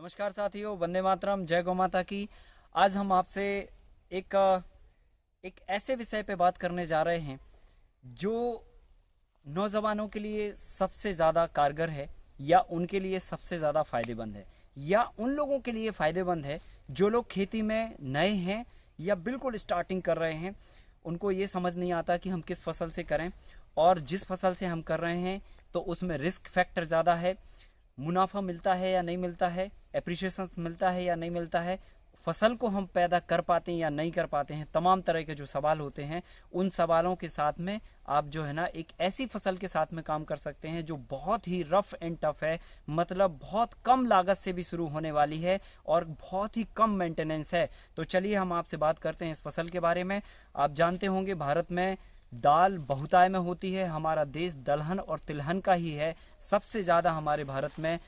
नमस्कार साथियों, वंदे मातरम, जय गौ माता की। आज हम आपसे एक एक ऐसे विषय पे बात करने जा रहे हैं जो नौजवानों के लिए सबसे ज़्यादा कारगर है या उनके लिए सबसे ज़्यादा फायदेमंद है या उन लोगों के लिए फायदेमंद है जो लोग खेती में नए हैं या बिल्कुल स्टार्टिंग कर रहे हैं। उनको ये समझ नहीं आता कि हम किस फसल से करें और जिस फसल से हम कर रहे हैं तो उसमें रिस्क फैक्टर ज़्यादा है, मुनाफा मिलता है या नहीं मिलता है, एप्रिशिएशन मिलता है या नहीं मिलता है, फसल को हम पैदा कर पाते हैं या नहीं कर पाते हैं। तमाम तरह के जो सवाल होते हैं उन सवालों के साथ में आप जो है ना एक ऐसी फसल के साथ में काम कर सकते हैं जो बहुत ही रफ एंड टफ है, मतलब बहुत कम लागत से भी शुरू होने वाली है और बहुत ही कम मेंटेनेंस है। तो चलिए हम आपसे बात करते हैं इस फसल के बारे में। आप जानते होंगे भारत में दाल बहुतायत में होती है। हमारा देश दलहन और तिलहन का ही है। सबसे ज़्यादा हमारे भारत में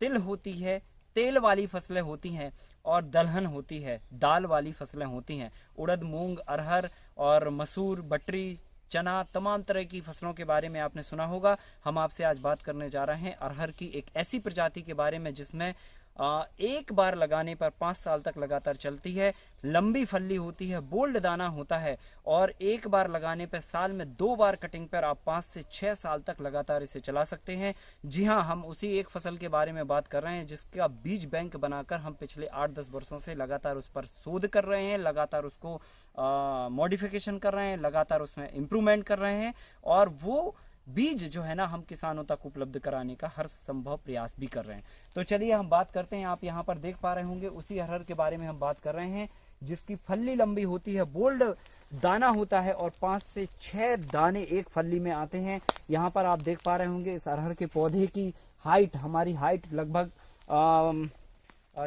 तिल होती है, तेल वाली फसलें होती हैं, और दलहन होती है, दाल वाली फसलें होती हैं। उड़द, मूंग, अरहर और मसूर, बटरी, चना, तमाम तरह की फसलों के बारे में आपने सुना होगा। हम आपसे आज बात करने जा रहे हैं अरहर की एक ऐसी प्रजाति के बारे में जिसमें एक बार लगाने पर 5 साल तक लगातार चलती है, लंबी फल्ली होती है, बोल्ड दाना होता है और एक बार लगाने पर साल में 2 बार कटिंग पर आप 5 से 6 साल तक लगातार इसे चला सकते हैं। जी हाँ, हम उसी एक फसल के बारे में बात कर रहे हैं जिसका बीज बैंक बनाकर हम पिछले 8-10 वर्षों से लगातार उस पर शोध कर रहे हैं, लगातार उसको मॉडिफिकेशन कर रहे हैं, लगातार उसमें इम्प्रूवमेंट कर रहे हैं और वो बीज जो है ना हम किसानों तक उपलब्ध कराने का हर संभव प्रयास भी कर रहे हैं। तो चलिए हम बात करते हैं। आप यहाँ पर देख पा रहे होंगे उसी अरहर के बारे में हम बात कर रहे हैं जिसकी फल्ली लंबी होती है, बोल्ड दाना होता है और 5 से 6 दाने एक फल्ली में आते हैं। यहाँ पर आप देख पा रहे होंगे इस अरहर के पौधे की हाइट, हमारी हाइट लगभग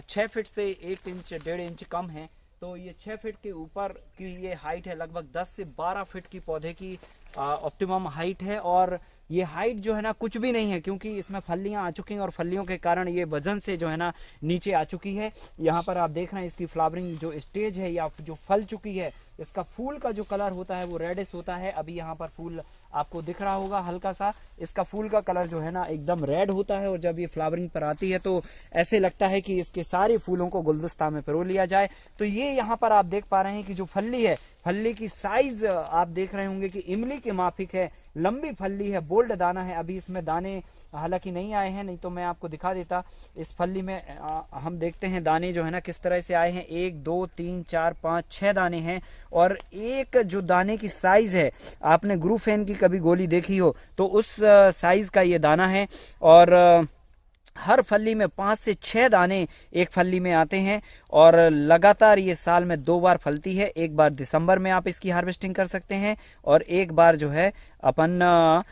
6 फीट से 1 इंच 1.5 इंच कम है। तो ये 6 फीट के ऊपर की ये हाइट है, लगभग 10 से 12 फीट की पौधे की ऑप्टिमम हाइट है। और ये हाइट जो है ना कुछ भी नहीं है क्योंकि इसमें फलियां आ चुकी हैं और फलियों के कारण ये वजन से जो है ना नीचे आ चुकी है। यहाँ पर आप देख रहे हैं इसकी फ्लावरिंग जो स्टेज है या जो फल चुकी है, इसका फूल का जो कलर होता है वो रेडिश होता है। अभी यहाँ पर फूल आपको दिख रहा होगा हल्का सा, इसका फूल का कलर जो है ना एकदम रेड होता है और जब ये फ्लावरिंग पर आती है तो ऐसे लगता है कि इसके सारे फूलों को गुलदस्ता में पिरो लिया जाए। तो ये यहाँ पर आप देख पा रहे हैं कि जो फल्ली है, फल्ली की साइज आप देख रहे होंगे कि इमली के माफिक है, लंबी फल्ली है, बोल्ड दाना है। अभी इसमें दाने हालांकि नहीं आए हैं, नहीं तो मैं आपको दिखा देता। इस फल्ली में हम देखते हैं दाने जो है ना किस तरह से आए हैं। 1 2 3 4 5 6 दाने हैं और एक जो दाने की साइज है, आपने ग्रुफेन की कभी गोली देखी हो तो उस साइज का ये दाना है। और हर फल्ली में 5 से 6 दाने एक फल्ली में आते हैं और लगातार ये साल में 2 बार फलती है। एक बार दिसंबर में आप इसकी हार्वेस्टिंग कर सकते हैं और एक बार जो है अपन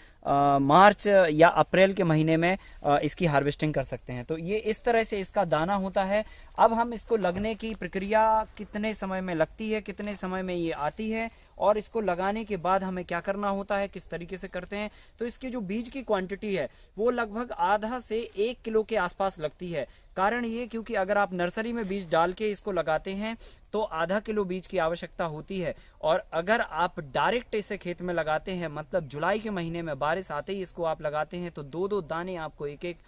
मार्च या अप्रैल के महीने में इसकी हार्वेस्टिंग कर सकते हैं। तो ये इस तरह से इसका दाना होता है। अब हम इसको लगने की प्रक्रिया कितने समय में लगती है, कितने समय में ये आती है और इसको लगाने के बाद हमें क्या करना होता है, किस तरीके से करते हैं। तो इसकी जो बीज की क्वांटिटी है वो लगभग आधा से 1 किलो के आसपास लगती है। कारण ये क्योंकि अगर आप नर्सरी में बीज डाल के इसको लगाते हैं तो आधा किलो बीज की आवश्यकता होती है और अगर आप डायरेक्ट इसे खेत में लगाते हैं, मतलब जुलाई के महीने में बारिश आते ही इसको आप लगाते हैं, तो 2-2 दाने आपको एक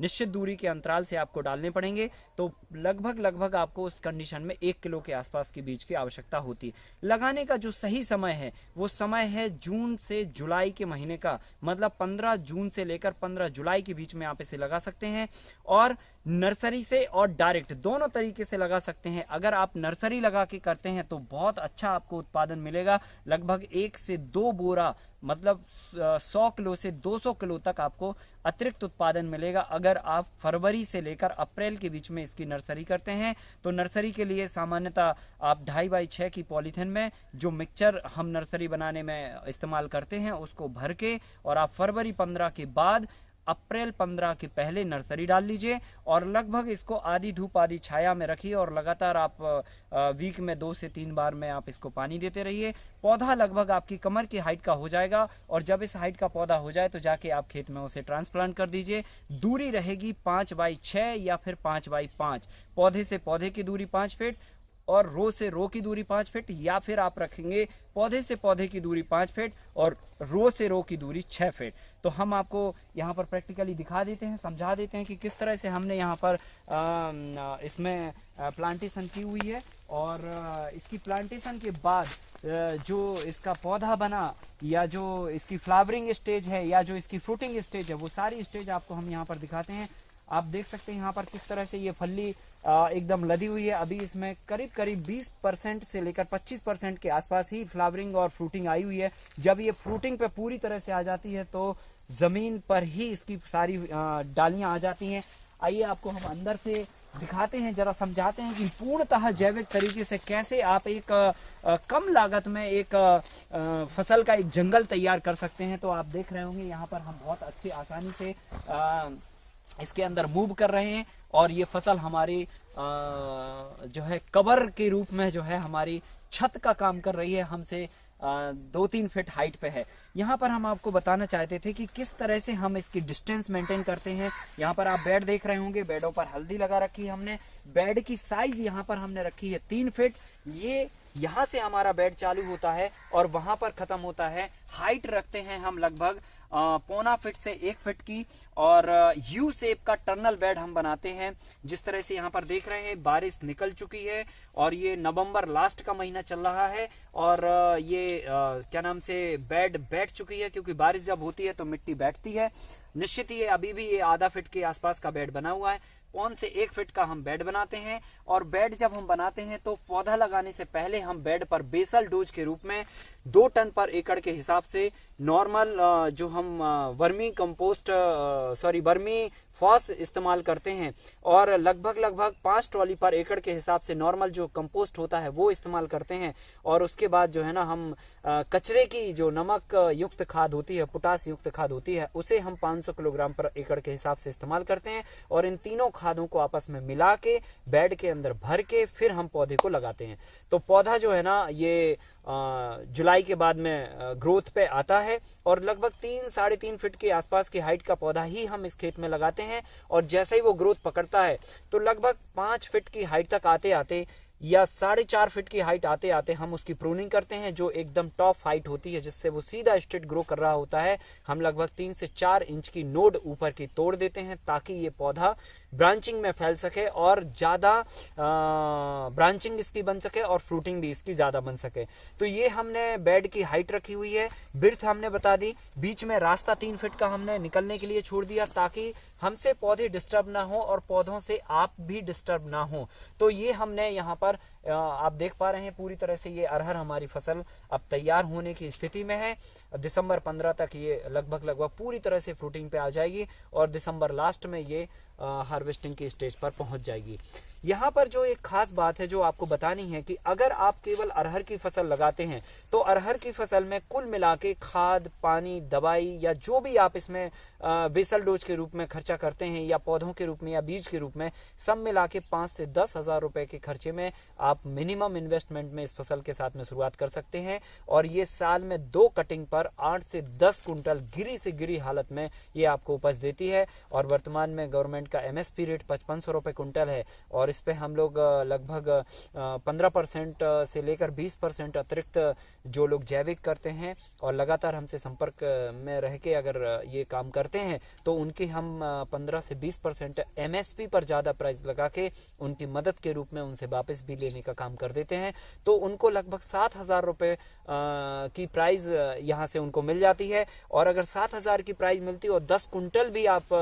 निश्चित दूरी के अंतराल से आपको डालने पड़ेंगे। तो लगभग आपको उस कंडीशन में 1 किलो के आसपास की बीज की आवश्यकता होती है। लगाने का जो सही समय है वो समय है जून से जुलाई के महीने का, मतलब 15 जून से लेकर 15 जुलाई के बीच में आप इसे लगा सकते हैं और नर्सरी से और डायरेक्ट दोनों तरीके से लगा सकते हैं। अगर आप नर्सरी लगा के करते हैं तो बहुत अच्छा आपको उत्पादन मिलेगा। लगभग 1 से 2 बोरा, मतलब 100 किलो से 200 किलो तक आपको अतिरिक्त उत्पादन मिलेगा अगर आप फरवरी से लेकर अप्रैल के बीच में इसकी नर्सरी करते हैं। तो नर्सरी के लिए सामान्यतः आप 2.5x6 की पॉलीथिन में जो मिक्सचर हम नर्सरी बनाने में इस्तेमाल करते हैं उसको भर के और आप फरवरी 15 के बाद अप्रैल 15 के पहले नर्सरी डाल लीजिए और लगभग इसको आधी धूप आधी छाया में रखिए और लगातार आप वीक में 2 से 3 बार में आप इसको पानी देते रहिए। पौधा लगभग आपकी कमर की हाइट का हो जाएगा और जब इस हाइट का पौधा हो जाए तो जाके आप खेत में उसे ट्रांसप्लांट कर दीजिए। दूरी रहेगी 5x6 या फिर 5x5। पौधे से पौधे की दूरी 5 फीट, और रो से रो की दूरी 5 फीट, या फिर आप रखेंगे पौधे से पौधे की दूरी 5 फीट और रो से रो की दूरी 6 फीट। तो हम आपको यहाँ पर प्रैक्टिकली दिखा देते हैं, समझा देते हैं कि किस तरह से हमने यहाँ पर इसमें प्लांटेशन की हुई है। और इसकी प्लांटेशन के बाद जो इसका पौधा बना, या जो इसकी फ्लावरिंग स्टेज है, या जो इसकी फ्रूटिंग स्टेज है, वो सारी स्टेज आपको हम यहाँ पर दिखाते हैं। आप देख सकते हैं यहाँ पर किस तरह से ये फली एकदम लदी हुई है। अभी इसमें करीब करीब 20% से लेकर 25% के आसपास ही फ्लावरिंग और फ्रूटिंग आई हुई है। जब ये फ्रूटिंग पे पूरी तरह से आ जाती है तो जमीन पर ही इसकी सारी डालियां आ जाती हैं। आइए आपको हम अंदर से दिखाते हैं, जरा समझाते हैं कि पूर्णतः जैविक तरीके से कैसे आप एक कम लागत में एक फसल का एक जंगल तैयार कर सकते हैं। तो आप देख रहे होंगे यहाँ पर हम बहुत अच्छी आसानी से इसके अंदर मूव कर रहे हैं, और ये फसल हमारी जो है कवर के रूप में जो है हमारी छत का काम कर रही है, हमसे 2-3 फीट हाइट पे है। यहाँ पर हम आपको बताना चाहते थे कि किस तरह से हम इसकी डिस्टेंस मेंटेन करते हैं। यहाँ पर आप बेड देख रहे होंगे, बेडों पर हल्दी लगा रखी है हमने। बेड की साइज यहाँ पर हमने रखी है 3 फीट। ये यहाँ से हमारा बेड चालू होता है और वहां पर खत्म होता है। हाइट रखते हैं हम लगभग 0.25 फीट से 1 फीट की, और यू शेप का टर्नल बेड हम बनाते हैं। जिस तरह से यहाँ पर देख रहे हैं, बारिश निकल चुकी है और ये नवंबर लास्ट का महीना चल रहा है, और ये क्या नाम से बेड बैठ चुकी है, क्योंकि बारिश जब होती है तो मिट्टी बैठती है। निश्चित ही अभी भी ये आधा फीट के आसपास का बेड बना हुआ है। 0.25 से 1 फीट का हम बेड बनाते हैं, और बेड जब हम बनाते हैं तो पौधा लगाने से पहले हम बेड पर बेसल डोज के रूप में 2 टन पर एकड़ के हिसाब से नॉर्मल जो हम वर्मी फॉस इस्तेमाल करते हैं, और लगभग 5 ट्रॉली पर एकड़ के हिसाब से नॉर्मल जो कंपोस्ट होता है वो इस्तेमाल करते हैं। और उसके बाद जो है ना हम कचरे की जो नमक युक्त खाद होती है, पोटास युक्त खाद होती है, उसे हम 500 किलोग्राम पर एकड़ के हिसाब से इस्तेमाल करते हैं, और इन तीनों खादों को आपस में मिला के बेड के अंदर भर के फिर हम पौधे को लगाते हैं। तो पौधा जो है ना ये जुलाई के बाद में ग्रोथ पे आता है, और लगभग 3-3.5 फीट के आसपास की हाइट का पौधा ही हम इस खेत में लगाते हैं। और जैसे ही वो ग्रोथ पकड़ता है तो लगभग 5 फीट की हाइट तक आते आते या 4.5 फीट की हाइट आते आते हम उसकी प्रूनिंग करते हैं, जो एकदम टॉप हाइट होती है, जिससे वो सीधा स्ट्रेट ग्रो कर रहा होता है। हम लगभग 3 से 4 इंच की नोड ऊपर की तोड़ देते हैं, ताकि ये पौधा ब्रांचिंग में फैल सके और ज्यादा ब्रांचिंग इसकी बन सके और फ्रूटिंग भी इसकी ज्यादा बन सके। तो ये हमने बेड की हाइट रखी हुई है। बिर्थ हमने बता दी, बीच में रास्ता 3 फीट का हमने निकलने के लिए छोड़ दिया, ताकि हमसे पौधे डिस्टर्ब ना हो और पौधों से आप भी डिस्टर्ब ना हो। तो ये हमने यहाँ पर आप देख पा रहे हैं पूरी तरह से ये अरहर हमारी फसल अब तैयार होने की स्थिति में है। दिसंबर 15 तक ये लगभग पूरी तरह से फ्रूटिंग पे आ जाएगी, और दिसंबर लास्ट में ये हार्वेस्टिंग की स्टेज पर पहुंच जाएगी। यहाँ पर जो एक खास बात है जो आपको बतानी है कि अगर आप केवल अरहर की फसल लगाते हैं तो अरहर की फसल में कुल मिला के खाद, पानी, दवाई या जो भी आप इसमें बेसल डोज के रूप में खर्चा करते हैं, या पौधों के रूप में या बीज के रूप में, सब मिला के 5 से 10 हजार रुपए के खर्चे में आप मिनिमम इन्वेस्टमेंट में इस फसल के साथ में शुरुआत कर सकते हैं। और ये साल में 2 कटिंग पर 8 से 10 कुंटल गिरी से गिरी हालत में ये आपको उपज देती है। और वर्तमान में गवर्नमेंट का MSP रेट 5500 रुपए कुंटल है, और इस पे हम लोग लगभग 15% से लेकर 20% अतिरिक्त जो लोग जैविक करते हैं और लगातार हमसे संपर्क में रह के अगर ये काम करते हैं, तो उनकी हम 15 से 20% MSP पर ज्यादा प्राइस लगा के उनकी मदद के रूप में उनसे वापस भी लेने का काम कर देते हैं। तो उनको लगभग 7,000 रुपए की प्राइस यहाँ से उनको मिल जाती है। और अगर 7,000 की प्राइस मिलती है और 10 कुंटल भी आप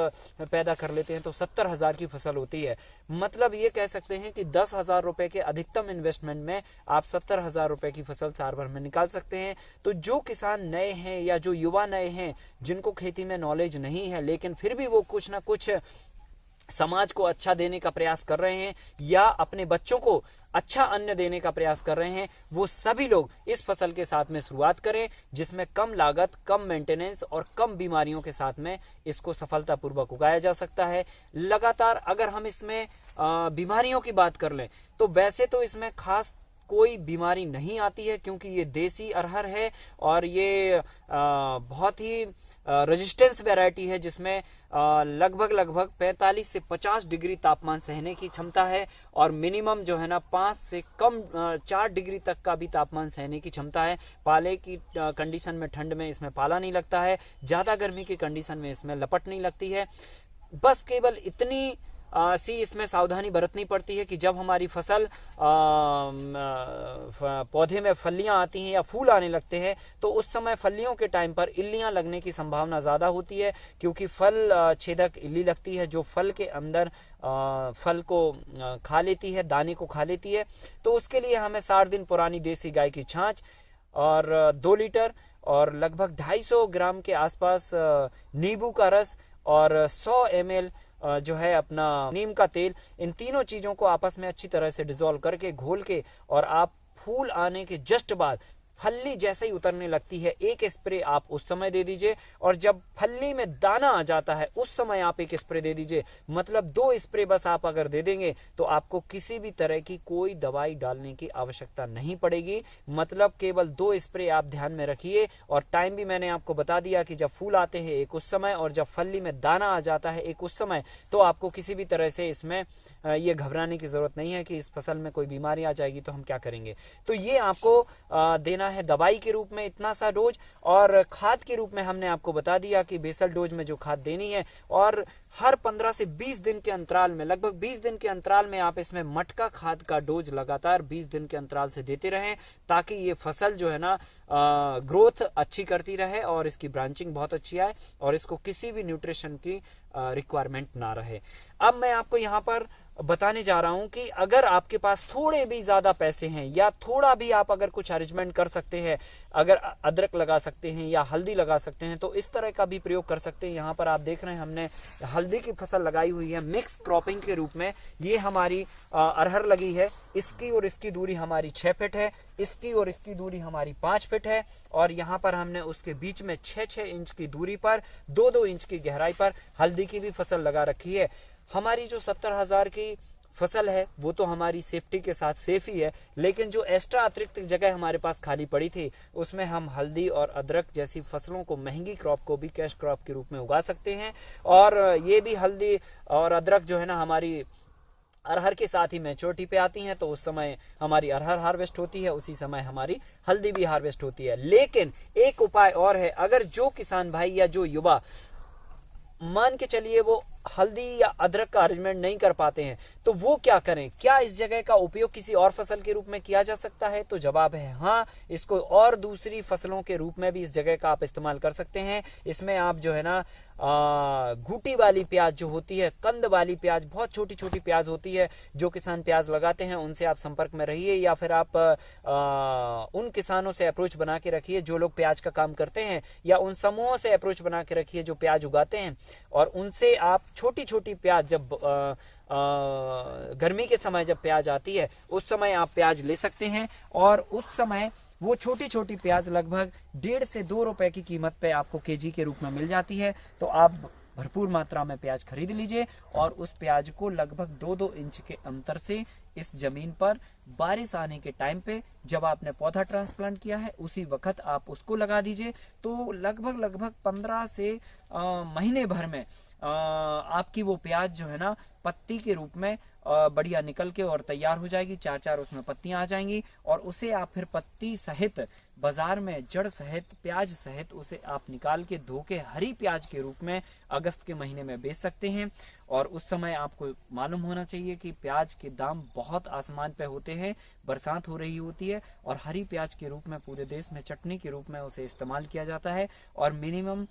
पैदा कर लेते हैं तो 70,000 की फसल होती है। मतलब ये कह सकते हैं कि 10,000 रुपए के अधिकतम इन्वेस्टमेंट में आप 70,000 रुपए की फसल साल भर में निकाल सकते हैं। तो जो किसान नए हैं या जो युवा नए हैं, जिनको खेती में नॉलेज नहीं है, लेकिन फिर भी वो कुछ ना कुछ समाज को अच्छा देने का प्रयास कर रहे हैं या अपने बच्चों को अच्छा अन्न देने का प्रयास कर रहे हैं, वो सभी लोग इस फसल के साथ में शुरुआत करें, जिसमें कम लागत, कम मेंटेनेंस और कम बीमारियों के साथ में इसको सफलतापूर्वक उगाया जा सकता है। लगातार अगर हम इसमें बीमारियों की बात कर लें तो वैसे तो इसमें खास कोई बीमारी नहीं आती है, क्योंकि ये देसी अरहर है और ये बहुत ही रेजिस्टेंस वैरायटी है, जिसमें लगभग 45 से 50 डिग्री तापमान सहने की क्षमता है और मिनिमम जो है ना 5 से कम 4 डिग्री तक का भी तापमान सहने की क्षमता है। पाले की कंडीशन में, ठंड में इसमें पाला नहीं लगता है, ज्यादा गर्मी की कंडीशन में इसमें लपट नहीं लगती है। बस केवल इतनी सी इसमें सावधानी बरतनी पड़ती है कि जब हमारी फसल पौधे में फलियां आती हैं या फूल आने लगते हैं, तो उस समय फलियों के टाइम पर इल्लियां लगने की संभावना ज़्यादा होती है, क्योंकि फल छेदक इल्ली लगती है जो फल के अंदर फल को खा लेती है, दाने को खा लेती है। तो उसके लिए हमें 60 दिन पुरानी देसी गाय की छाछ और 2 लीटर और लगभग 250 ग्राम के आसपास नींबू का रस और 100 ml जो है अपना नीम का तेल, इन तीनों चीजों को आपस में अच्छी तरह से डिसॉल्व करके घोल के, और आप फूल आने के जस्ट बाद फल्ली जैसे ही उतरने लगती है एक स्प्रे आप उस समय दे दीजिए, और जब फल्ली में दाना आ जाता है उस समय आप एक स्प्रे दे दीजिए। मतलब 2 स्प्रे बस आप अगर दे देंगे तो आपको किसी भी तरह की कोई दवाई डालने की आवश्यकता नहीं पड़ेगी। मतलब केवल 2 स्प्रे आप ध्यान में रखिए। और टाइम भी मैंने आपको बता दिया कि जब फूल आते हैं एक उस समय, और जब फल्ली में दाना आ जाता है एक उस समय, तो आपको किसी भी तरह से इसमें ये घबराने की जरूरत नहीं है कि इस फसल में कोई बीमारी आ जाएगी तो हम क्या करेंगे। तो ये आपको देना है दवाई के रूप में इतना सा डोज, और खाद के रूप में हमने आपको बता दिया कि बेसल डोज में जो खाद देनी है, और हर 15 से 20 दिन के अंतराल में, लगभग 20 दिन के अंतराल में आप इसमें मटका खाद का डोज लगातार 20 दिन के अंतराल से देते रहें, ताकि ये फसल जो है ना ग्रोथ अच्छी करती रहे और इसकी ब्रांचिंग बहुत अच्छी आए और इसको किसी भी न्यूट्रिशन की रिक्वायरमेंट ना रहे। अब मैं आपको यहाँ पर बताने जा रहा हूं कि अगर आपके पास थोड़े भी ज्यादा पैसे हैं, या थोड़ा भी आप अगर कुछ अरेंजमेंट कर सकते हैं, अगर अदरक लगा सकते हैं या हल्दी लगा सकते हैं, तो इस तरह का भी प्रयोग कर सकते हैं। यहाँ पर आप देख रहे हैं हमने हल्दी की फसल लगाई हुई है मिक्स क्रॉपिंग के रूप में। ये हमारी अरहर लगी है, इसकी और इसकी दूरी हमारी 6 फीट है, इसकी और इसकी दूरी हमारी 5 फीट है, और यहाँ पर हमने उसके बीच में 6-6 इंच की दूरी पर 2-2 इंच की गहराई पर हल्दी की भी फसल लगा रखी है। हमारी जो 70,000 की फसल है वो तो हमारी सेफ्टी के साथ सेफ ही है, लेकिन जो एक्स्ट्रा अतिरिक्त जगह हमारे पास खाली पड़ी थी उसमें हम हल्दी और अदरक जैसी फसलों को, महंगी क्रॉप को भी कैश क्रॉप के रूप में उगा सकते हैं। और ये भी हल्दी और अदरक जो है ना हमारी अरहर के साथ ही मैच्योरिटी पे आती हैं, तो उस समय हमारी अरहर हार्वेस्ट होती है, उसी समय हमारी हल्दी भी हार्वेस्ट होती है। लेकिन एक उपाय और है, अगर जो किसान भाई या जो युवा मान के चलिए वो हल्दी या अदरक का अरेंजमेंट नहीं कर पाते हैं, तो वो क्या करें? क्या इस जगह का उपयोग किसी और फसल के रूप में किया जा सकता है? तो जवाब है हाँ, इसको और दूसरी फसलों के रूप में भी इस जगह का आप इस्तेमाल कर सकते हैं। इसमें आप जो है ना घूटी वाली प्याज जो होती है, कंद वाली प्याज, बहुत छोटी छोटी प्याज होती है, जो किसान प्याज लगाते हैं उनसे आप संपर्क में रहिए, या फिर आप उन किसानों से अप्रोच बना के रखिए जो लोग प्याज का काम करते हैं, या उन समूहों से अप्रोच बना के रखिए जो प्याज उगाते हैं, और उनसे आप छोटी छोटी प्याज, जब गर्मी के समय जब प्याज आती है उस समय आप प्याज ले सकते हैं, और उस समय वो छोटी छोटी प्याज लगभग 1.5 से 2 रुपए की कीमत पे आपको केजी के रूप में मिल जाती है। तो आप भरपूर मात्रा में प्याज खरीद लीजिए, और उस प्याज को लगभग 2-2 इंच के अंतर से इस जमीन पर बारिश आने के टाइम पे, जब आपने पौधा ट्रांसप्लांट किया है उसी वक्त आप उसको लगा दीजिए। तो लगभग 15 से महीने भर में आपकी वो प्याज जो है ना पत्ती के रूप में बढ़िया निकल के और तैयार हो जाएगी, 4-4 उसमें पत्तियां आ जाएंगी, और उसे आप फिर पत्ती सहित बाजार में जड़ सहित, प्याज सहित उसे आप निकाल के धो के हरी प्याज के रूप में अगस्त के महीने में बेच सकते हैं। और उस समय आपको मालूम होना चाहिए कि प्याज के दाम बहुत आसमान पे होते हैं, बरसात हो रही होती है, और हरी प्याज के रूप में पूरे देश में चटनी के रूप में उसे इस्तेमाल किया जाता है, और मिनिमम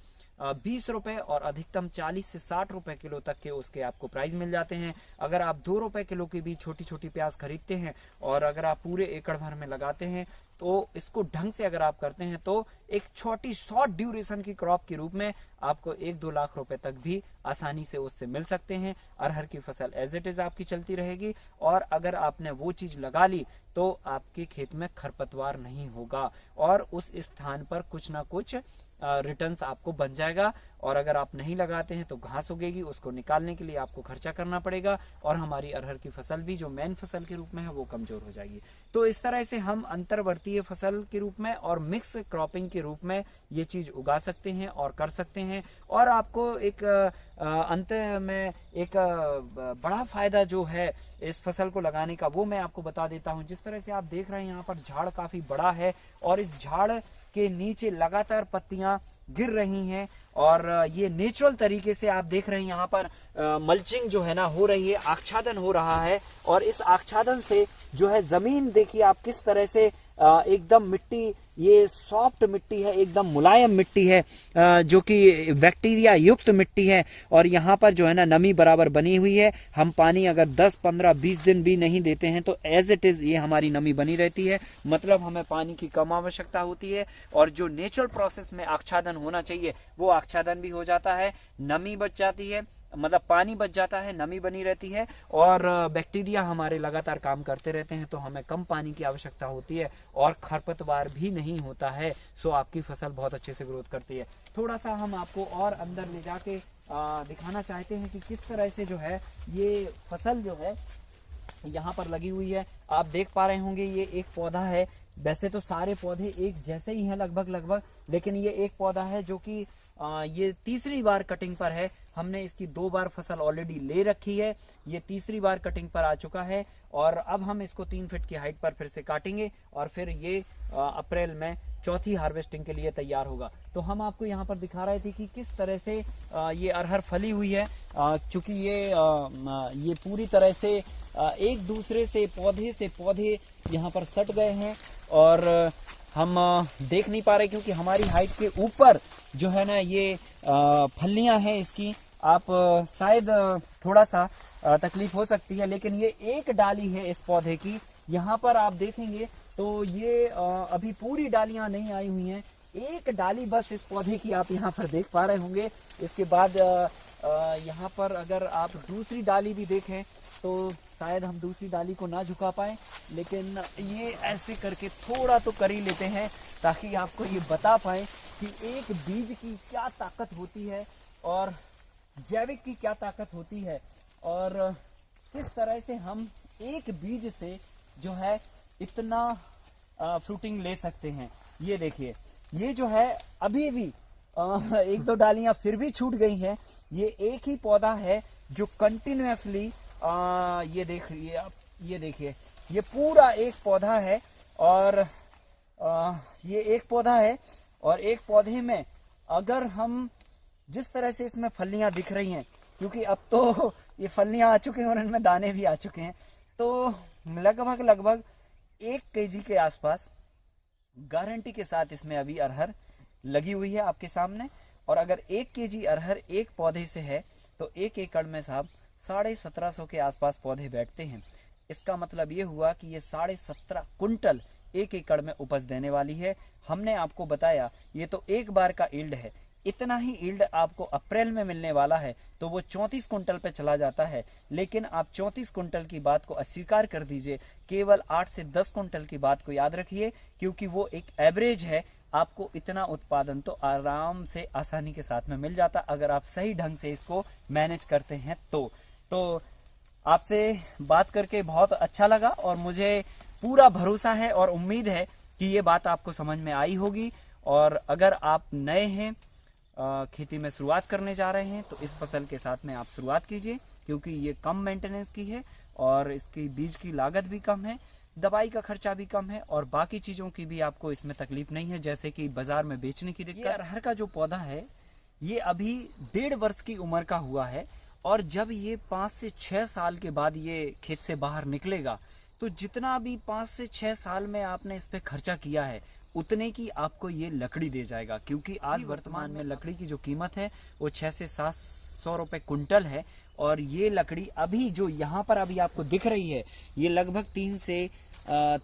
20 रुपए और अधिकतम 40 से 60 रुपए किलो तक के उसके आपको प्राइस मिल जाते हैं। अगर आप 2 रुपए किलो की भी छोटी छोटी प्याज खरीदते हैं, और अगर आप पूरे एकड़ भर में लगाते हैं, तो इसको ढंग से अगर आप करते हैं तो एक छोटी शॉर्ट ड्यूरेशन की क्रॉप के रूप में आपको 1-2 लाख रुपए तक भी आसानी से उससे मिल सकते हैं। अरहर की फसल एज इट इज आपकी चलती रहेगी, और अगर आपने वो चीज लगा ली तो आपके खेत में खरपतवार नहीं होगा, और उस स्थान पर कुछ ना कुछ रिटर्न्स आपको बन जाएगा। और अगर आप नहीं लगाते हैं तो घास उगेगी, उसको निकालने के लिए आपको खर्चा करना पड़ेगा और हमारी अरहर की फसल भी जो मेन फसल के रूप में है वो कमजोर हो जाएगी। तो इस तरह से हम अंतर्वर्तीय फसल के रूप में और मिक्स क्रॉपिंग के रूप में ये चीज उगा सकते हैं और कर सकते हैं। और आपको एक अंत में एक बड़ा फायदा जो है इस फसल को लगाने का वो मैं आपको बता देता हूं। जिस तरह से आप देख रहे हैं यहाँ पर झाड़ काफी बड़ा है और इस झाड़ के नीचे लगातार पत्तियां गिर रही हैं और ये नेचुरल तरीके से आप देख रहे हैं यहाँ पर मल्चिंग जो है ना हो रही है, आच्छादन हो रहा है। और इस आच्छादन से जो है जमीन देखिए आप किस तरह से एकदम मिट्टी, ये सॉफ्ट मिट्टी है, एकदम मुलायम मिट्टी है, जो कि बैक्टीरिया युक्त मिट्टी है। और यहाँ पर जो है ना नमी बराबर बनी हुई है। हम पानी अगर 10, 15, 20 दिन भी नहीं देते हैं तो एज इट इज ये हमारी नमी बनी रहती है, मतलब हमें पानी की कम आवश्यकता होती है। और जो नेचुरल प्रोसेस में आच्छादन होना चाहिए वो आच्छादन भी हो जाता है, नमी बच जाती है, मतलब पानी बच जाता है, नमी बनी रहती है और बैक्टीरिया हमारे लगातार काम करते रहते हैं, तो हमें कम पानी की आवश्यकता होती है और खरपतवार भी नहीं होता है। सो आपकी फसल बहुत अच्छे से ग्रोथ करती है। थोड़ा सा हम आपको और अंदर ले जाके दिखाना चाहते हैं कि किस तरह से जो है ये फसल जो है यहाँ पर लगी हुई है। आप देख पा रहे होंगे ये एक पौधा है। वैसे तो सारे पौधे एक जैसे ही हैं लगभग, लेकिन ये एक पौधा है जो कि ये तीसरी बार कटिंग पर है। हमने इसकी 2 बार फसल ऑलरेडी ले रखी है, ये तीसरी बार कटिंग पर आ चुका है और अब हम इसको 3 फीट की हाइट पर फिर से काटेंगे और फिर ये अप्रैल में चौथी हार्वेस्टिंग के लिए तैयार होगा। तो हम आपको यहाँ पर दिखा रहे थे कि किस तरह से ये अरहर फली हुई है, चूंकि ये पूरी तरह से एक दूसरे से पौधे यहाँ पर सट गए हैं और हम देख नहीं पा रहे क्योंकि हमारी हाइट के ऊपर जो है ना ये फलियां हैं इसकी। आप शायद थोड़ा सा तकलीफ हो सकती है, लेकिन ये एक डाली है इस पौधे की। यहाँ पर आप देखेंगे तो ये अभी पूरी डालियां नहीं आई हुई हैं, एक डाली बस इस पौधे की आप यहाँ पर देख पा रहे होंगे। इसके बाद यहाँ पर अगर आप दूसरी डाली भी देखें तो शायद हम दूसरी डाली को ना झुका पाए, लेकिन ये ऐसे करके थोड़ा तो कर ही लेते हैं ताकि आपको ये बता पाए कि एक बीज की क्या ताकत होती है और जैविक की क्या ताकत होती है और किस तरह से हम एक बीज से जो है इतना फ्रूटिंग ले सकते हैं। ये देखिए, ये जो है अभी भी 1-2 डालियां फिर भी छूट गई हैं। ये एक ही पौधा है जो कंटिन्यूअसली ये देखिए आप, ये देखिए ये पूरा एक पौधा है और ये एक पौधा है और एक पौधे में अगर हम जिस तरह से इसमें फलियां दिख रही हैं, क्योंकि अब तो ये फलियां आ चुके हैं और इनमें दाने भी आ चुके हैं, तो लगभग 1 kg के आसपास गारंटी के साथ इसमें अभी अरहर लगी हुई है आपके सामने। और अगर 1 kg अरहर एक पौधे से है तो 1 एकड़ में साहब 1750 के आसपास पौधे बैठते हैं। इसका मतलब ये हुआ कि ये 17.5 कुंटल 1 एकड़ में उपज देने वाली है। हमने आपको बताया ये तो एक बार का ईल्ड है, इतना ही ईल्ड आपको अप्रैल में मिलने वाला है तो वो 34 कुंटल पे चला जाता है। लेकिन आप 34 कुंटल की बात को अस्वीकार कर दीजिए, केवल 8 से 10 कुंटल की बात को याद रखिए, क्योंकि वो एक एवरेज है। आपको इतना उत्पादन तो आराम से आसानी के साथ में मिल जाता अगर आप सही ढंग से इसको मैनेज करते हैं तो आपसे बात करके बहुत अच्छा लगा और मुझे पूरा भरोसा है और उम्मीद है कि ये बात आपको समझ में आई होगी। और अगर आप नए हैं, खेती में शुरुआत करने जा रहे हैं, तो इस फसल के साथ में आप शुरुआत कीजिए, क्योंकि ये कम मेंटेनेंस की है और इसकी बीज की लागत भी कम है, दवाई का खर्चा भी कम है और बाकी चीजों की भी आपको इसमें तकलीफ नहीं है, जैसे कि बाजार में बेचने की दिक्कत। अरहर का जो पौधा है ये अभी 1.5 वर्ष की उम्र का हुआ है और जब ये 5 से 6 साल के बाद ये खेत से बाहर निकलेगा तो जितना भी 5 से 6 साल में आपने इस पे खर्चा किया है उतने की आपको ये लकड़ी दे जाएगा, क्योंकि आज वर्तमान में लकड़ी की जो कीमत है वो 600 से 700 रुपए कुंटल है। और ये लकड़ी अभी जो यहाँ पर अभी आपको दिख रही है ये लगभग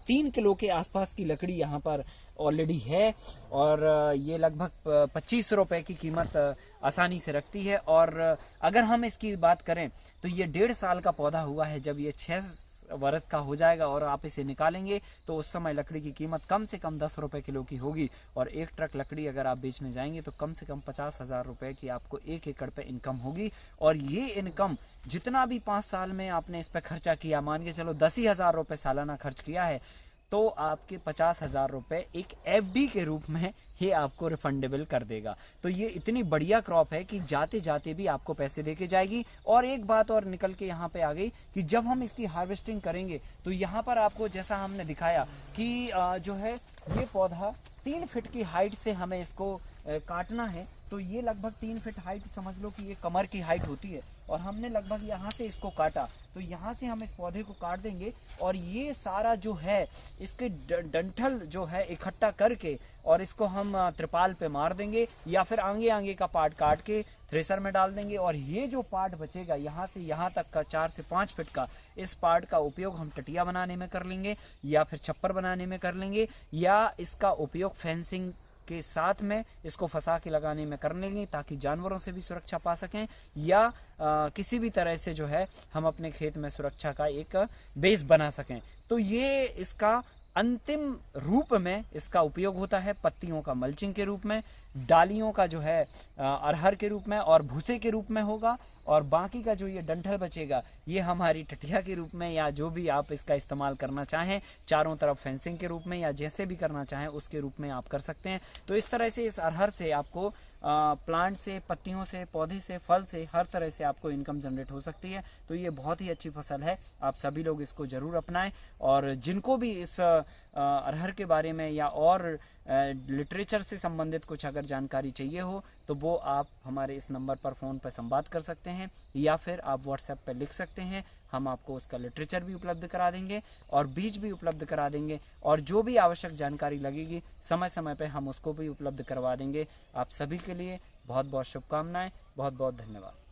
3 किलो के आसपास की लकड़ी यहाँ पर ऑलरेडी है और ये लगभग 25 रुपए की कीमत आसानी से रखती है। और अगर हम इसकी बात करें तो ये 1.5 साल का पौधा हुआ है जब ये 6 वर्ष का हो जाएगा और आप इसे निकालेंगे तो उस समय लकड़ी की कीमत कम से कम 10 रुपए किलो की होगी। और एक ट्रक लकड़ी अगर आप बेचने जाएंगे तो कम से कम 50,000 रुपए की आपको 1 एकड़ पे इनकम होगी। और ये इनकम जितना भी 5 साल में आपने इस पे खर्चा किया, मान के चलो 10,000 रुपए सालाना खर्च किया है, तो आपके 50,000 रुपए एक एफडी के रूप में ये आपको रिफंडेबल कर देगा। तो ये इतनी बढ़िया क्रॉप है कि जाते जाते भी आपको पैसे देके जाएगी। और एक बात और निकल के यहाँ पे आ गई कि जब हम इसकी हार्वेस्टिंग करेंगे तो यहाँ पर आपको जैसा हमने दिखाया कि जो है ये पौधा 3 फीट की हाइट से हमें इसको काटना है। तो ये लगभग 3 फीट हाइट समझ लो कि ये कमर की हाइट होती है, और हमने लगभग यहाँ से इसको काटा, तो यहाँ से हम इस पौधे को काट देंगे और ये सारा जो है इसके डंठल जो है इकट्ठा करके और इसको हम त्रिपाल पे मार देंगे, या फिर आगे आगे का पार्ट काट के थ्रेसर में डाल देंगे। और ये जो पार्ट बचेगा यहाँ से यहाँ तक का 4 से 5 फीट का, इस पार्ट का उपयोग हम टटिया बनाने में कर लेंगे, या फिर छप्पर बनाने में कर लेंगे, या इसका उपयोग फेंसिंग के साथ में इसको फंसा के लगाने में कर लेंगे ताकि जानवरों से भी सुरक्षा पा सकें, या किसी भी तरह से जो है हम अपने खेत में सुरक्षा का एक बेस बना सकें। तो ये इसका अंतिम रूप में इसका उपयोग होता है पत्तियों का मल्चिंग के रूप में, डालियों का जो है अरहर के रूप में और भूसे के रूप में होगा, और बाकी का जो ये डंठल बचेगा ये हमारी टटिया के रूप में, या जो भी आप इसका इस्तेमाल करना चाहें, चारों तरफ फेंसिंग के रूप में या जैसे भी करना चाहें उसके रूप में आप कर सकते हैं। तो इस तरह से इस अरहर से आपको प्लांट से, पत्तियों से, पौधे से, फल से, हर तरह से आपको इनकम जनरेट हो सकती है। तो ये बहुत ही अच्छी फसल है, आप सभी लोग इसको जरूर अपनाएं। और जिनको भी इस अरहर के बारे में या और लिटरेचर से संबंधित कुछ अगर जानकारी चाहिए हो तो वो आप हमारे इस नंबर पर फ़ोन पर संवाद कर सकते हैं, या फिर आप व्हाट्सएप पर लिख सकते हैं। हम आपको उसका लिटरेचर भी उपलब्ध करा देंगे और बीज भी उपलब्ध करा देंगे, और जो भी आवश्यक जानकारी लगेगी समय समय पे हम उसको भी उपलब्ध करवा देंगे। आप सभी के लिए बहुत बहुत शुभकामनाएं, बहुत बहुत धन्यवाद।